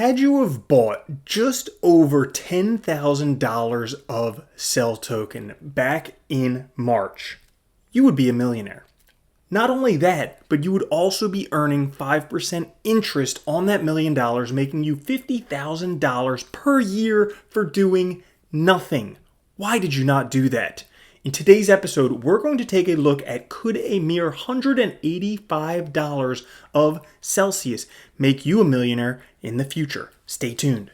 Had you have bought just over $10,000 of Cell token back in March, you would be a millionaire. Not only that, but you would also be earning 5% interest on that $1 million, making you $50,000 per year for doing nothing. Why did you not do that? In today's episode, we're going to take a look at could a mere $185 of Celsius make you a millionaire in the future. Stay tuned.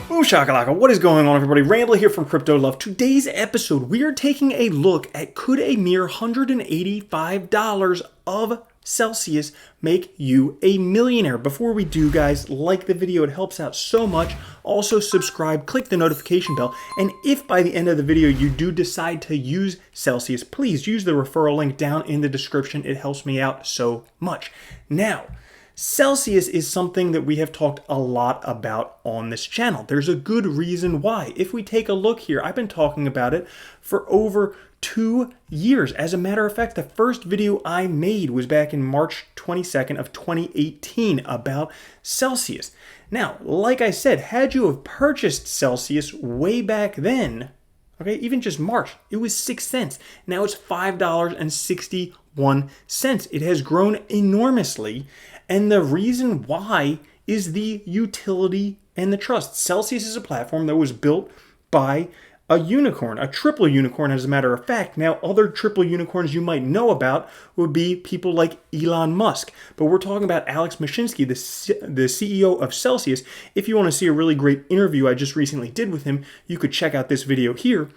Boom shakalaka, what is going on everybody? Randall here from Crypto Love. Today's episode, we are taking a look at could a mere $185 of Celsius make you a millionaire. Before we do, guys, like the video, it helps out so much. Also subscribe, click the notification bell, and if by the end of the video you do decide to use Celsius, please use the referral link down in the description. It helps me out so much. Now, Celsius is something that we have talked a lot about on this channel. There's a good reason why. If we take a look here, I've been talking about it for over 2 years. As a matter of fact, the first video I made was back in March 22nd of 2018 about Celsius. Now, like I said, had you have purchased Celsius way back then, okay, even just March, it was 6 cents. Now it's $5.61. It has grown enormously, and the reason why is the utility and the trust. Celsius is a platform that was built by a unicorn, a triple unicorn as a matter of fact. Now, other triple unicorns you might know about would be people like Elon Musk. But we're talking about Alex Mashinsky, the CEO of Celsius. If you want to see a really great interview I just recently did with him, you could check out this video here.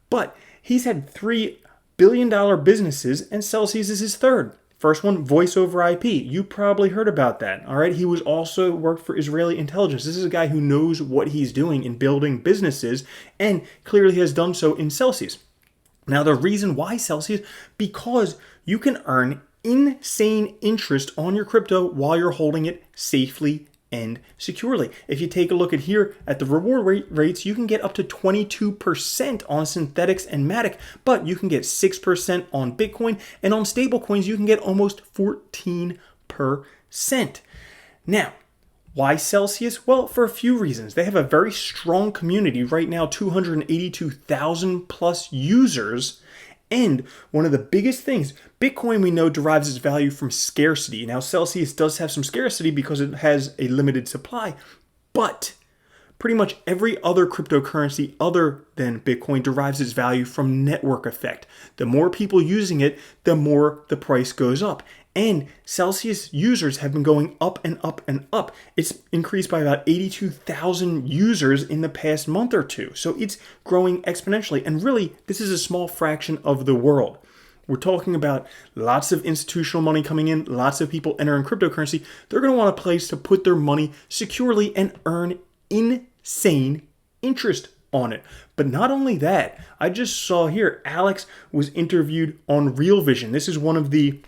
But he's had $3 billion businesses, and Celsius is his third. First one, voice over IP. You probably heard about that, all right? He was also worked for Israeli intelligence. This is a guy who knows what he's doing in building businesses and clearly has done so in Celsius. Now, the reason why Celsius, because you can earn insane interest on your crypto while you're holding it safely and securely. If you take a look at here at the reward rates, you can get up to 22% on synthetics and Matic, but you can get 6% on Bitcoin, and on stablecoins you can get almost 14%. Now, why Celsius? Well, for a few reasons. They have a very strong community right now, 282,000 plus users. And one of the biggest things, Bitcoin we know derives its value from scarcity. Now Celsius does have some scarcity because it has a limited supply, but pretty much every other cryptocurrency other than Bitcoin derives its value from network effect. The more people using it, the more the price goes up. And Celsius users have been going up and up and up. It's increased by about 82,000 users in the past month or two. So it's growing exponentially. And really, this is a small fraction of the world. We're talking about lots of institutional money coming in, lots of people entering cryptocurrency. They're going to want a place to put their money securely and earn insane interest on it. But not only that, I just saw here, Alex was interviewed on Real Vision. This is one of the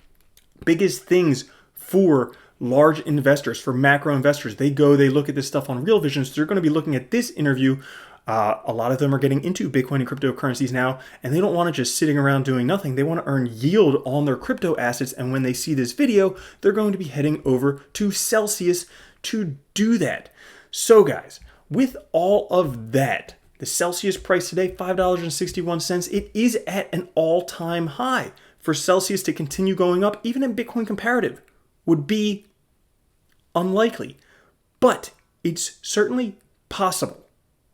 biggest things for large investors, for macro investors. They look at this stuff on Real Vision. So they're going to be looking at this interview. A lot of them are getting into Bitcoin and cryptocurrencies now, and they don't want to just sitting around doing nothing. They want to earn yield on their crypto assets. And when they see this video, they're going to be heading over to Celsius to do that. So guys, with all of that, the Celsius price today, $5.61, it is at an all-time high. For Celsius to continue going up, even in Bitcoin comparative, would be unlikely. But it's certainly possible,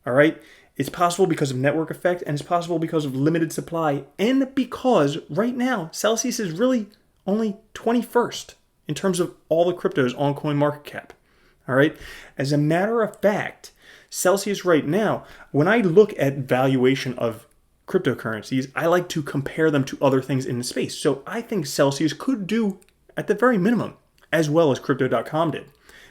all right? It's possible because of network effect, and it's possible because of limited supply, and because right now, Celsius is really only 21st in terms of all the cryptos on CoinMarketCap, all right? As a matter of fact, Celsius right now, when I look at valuation of cryptocurrencies, I like to compare them to other things in the space. So I think Celsius could do, at the very minimum, as well as Crypto.com did,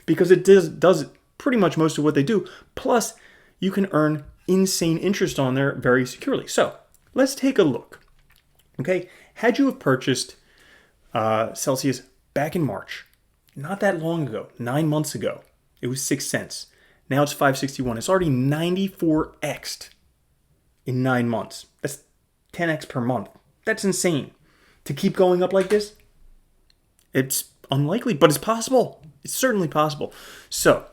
because it does pretty much most of what they do. Plus, you can earn insane interest on there very securely. So let's take a look. Okay, had you have purchased Celsius back in March, not that long ago, 9 months ago, it was 6 cents. Now it's $5.61. It's already 94x'd. In 9 months. That's 10x per month. That's insane. To keep going up like this, it's unlikely, but it's possible. It's certainly possible. So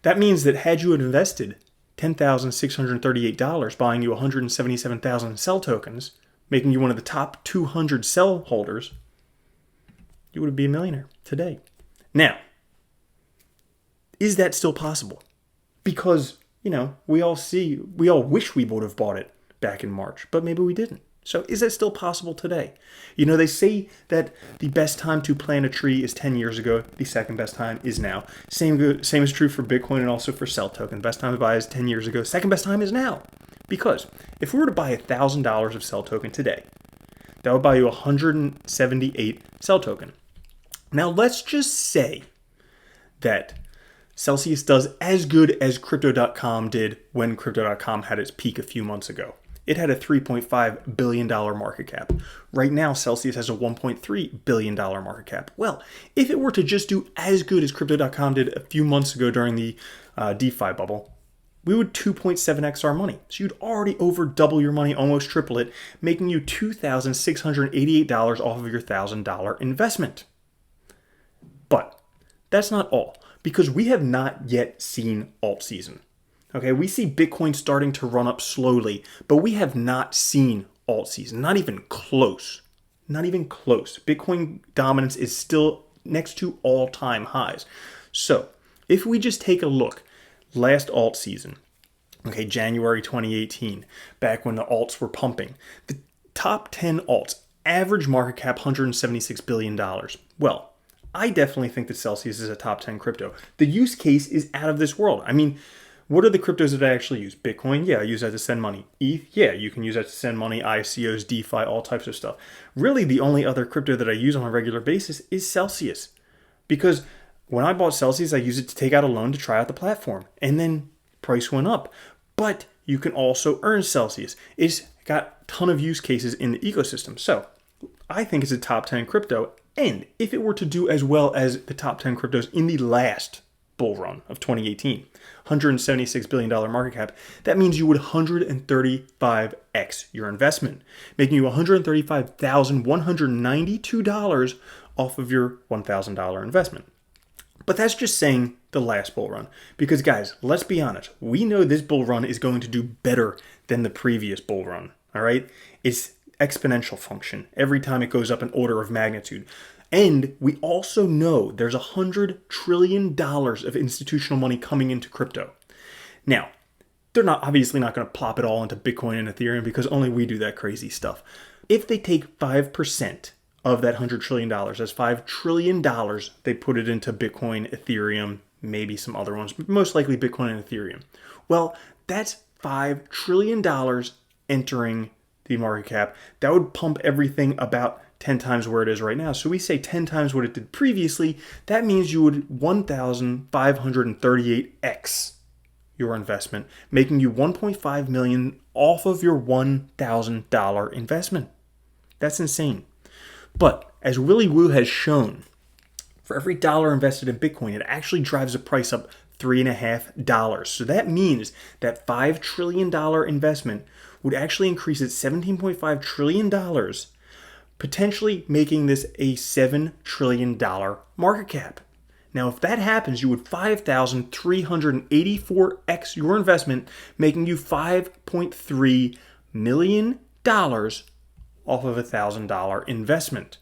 that means that had you invested $10,638 buying you 177,000 cell tokens, making you one of the top 200 cell holders, you would be a millionaire today. Now, is that still possible? Because, we all wish we would have bought it back in March, but maybe we didn't. So is that still possible today? They say that the best time to plant a tree is 10 years ago. The second best time is now. Same is true for Bitcoin and also for cell token. Best time to buy is 10 years ago. Second best time is now. Because if we were to buy $1,000 of cell token today, that would buy you 178 cell token. Now let's just say that Celsius does as good as Crypto.com did when Crypto.com had its peak a few months ago. It had a $3.5 billion market cap. Right now, Celsius has a $1.3 billion market cap. Well, if it were to just do as good as Crypto.com did a few months ago during the DeFi bubble, we would 2.7x our money. So you'd already over double your money, almost triple it, making you $2,688 off of your $1,000 investment. But that's not all, because we have not yet seen alt season. Okay, we see Bitcoin starting to run up slowly, but we have not seen alt season, not even close. Not even close. Bitcoin dominance is still next to all-time highs. So if we just take a look, last alt season, okay, January 2018, back when the alts were pumping, the top 10 alts, average market cap $176 billion. Well, I definitely think that Celsius is a top 10 crypto. The use case is out of this world. I mean, what are the cryptos that I actually use? Bitcoin, yeah, I use that to send money. ETH, yeah, you can use that to send money. ICOs, DeFi, all types of stuff. Really, the only other crypto that I use on a regular basis is Celsius. Because when I bought Celsius, I used it to take out a loan to try out the platform. And then price went up. But you can also earn Celsius. It's got a ton of use cases in the ecosystem. So I think it's a top 10 crypto. And if it were to do as well as the top 10 cryptos in the last bull run of 2018, $176 billion market cap, that means you would 135x your investment, making you $135,192 off of your $1,000 investment. But that's just saying the last bull run. Because guys, let's be honest, we know this bull run is going to do better than the previous bull run, all right? It's exponential function every time it goes up an order of magnitude. And we also know there's $100 trillion of institutional money coming into crypto. Now, they're obviously not going to plop it all into Bitcoin and Ethereum because only we do that crazy stuff. If they take 5% of that $100 trillion, that's $5 trillion, they put it into Bitcoin, Ethereum, maybe some other ones, but most likely Bitcoin and Ethereum. Well, that's $5 trillion entering the market cap. That would pump everything about 10 times where it is right now. So we say 10 times what it did previously. That means you would 1,538x your investment, making you $1.5 million off of your $1,000 investment. That's insane. But as Willy Woo has shown, for every dollar invested in Bitcoin, it actually drives the price up $3.50. So that means that $5 trillion investment would actually increase it $17.5 trillion, potentially making this a $7 trillion market cap. Now, if that happens, you would 5,384x your investment, making you $5.3 million off of a $1,000 investment.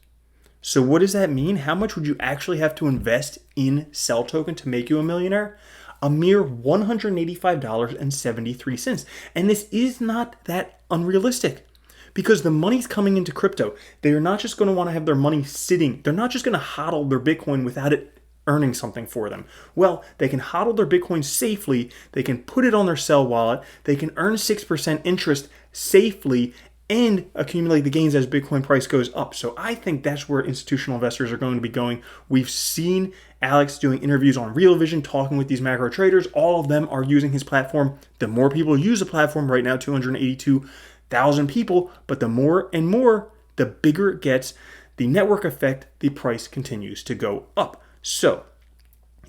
So what does that mean? How much would you actually have to invest in Cell Token to make you a millionaire? A mere $185.73. And this is not that unrealistic, because the money's coming into crypto. They are not just going to want to have their money sitting. They're not just going to hodl their Bitcoin without it earning something for them. Well, they can hodl their Bitcoin safely. They can put it on their Cell wallet. They can earn 6% interest safely and accumulate the gains as Bitcoin price goes up. So I think that's where institutional investors are going to be going. We've seen Alex doing interviews on Real Vision, talking with these macro traders. All of them are using his platform. The more people use the platform right now, 282,000 people, but the more and more, the bigger it gets, the network effect, the price continues to go up. So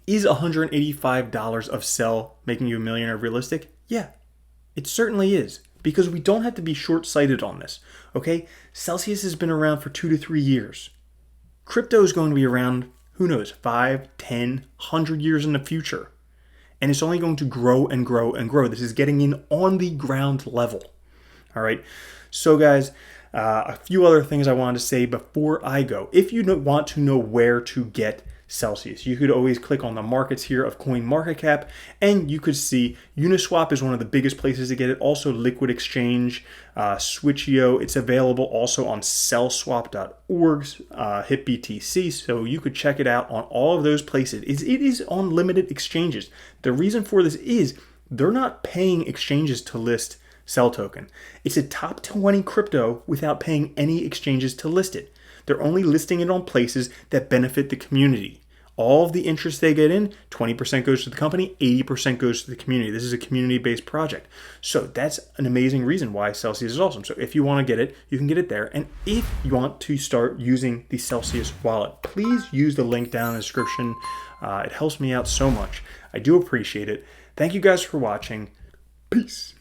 is $185 of Cell making you a millionaire realistic? Yeah, it certainly is. Because we don't have to be short-sighted on this, okay? Celsius has been around for 2 to 3 years. Crypto is going to be around, who knows, 5, 10, 100 years in the future. And it's only going to grow and grow and grow. This is getting in on the ground level. All right. So guys, a few other things I wanted to say before I go. If you want to know where to get Celsius, you could always click on the markets here of CoinMarketCap, and you could see Uniswap is one of the biggest places to get it. Also Liquid Exchange, Switch.io. It's available also on sellswap.org's HitBTC, so you could check it out on all of those places. It is on limited exchanges. The reason for this is they're not paying exchanges to list Cell Token. It's a top 20 crypto without paying any exchanges to list it. They're only listing it on places that benefit the community. All of the interest they get in, 20% goes to the company, 80% goes to the community. This is a community-based project. So that's an amazing reason why Celsius is awesome. So if you want to get it, you can get it there. And if you want to start using the Celsius wallet, please use the link down in the description. It helps me out so much. I do appreciate it. Thank you guys for watching. Peace.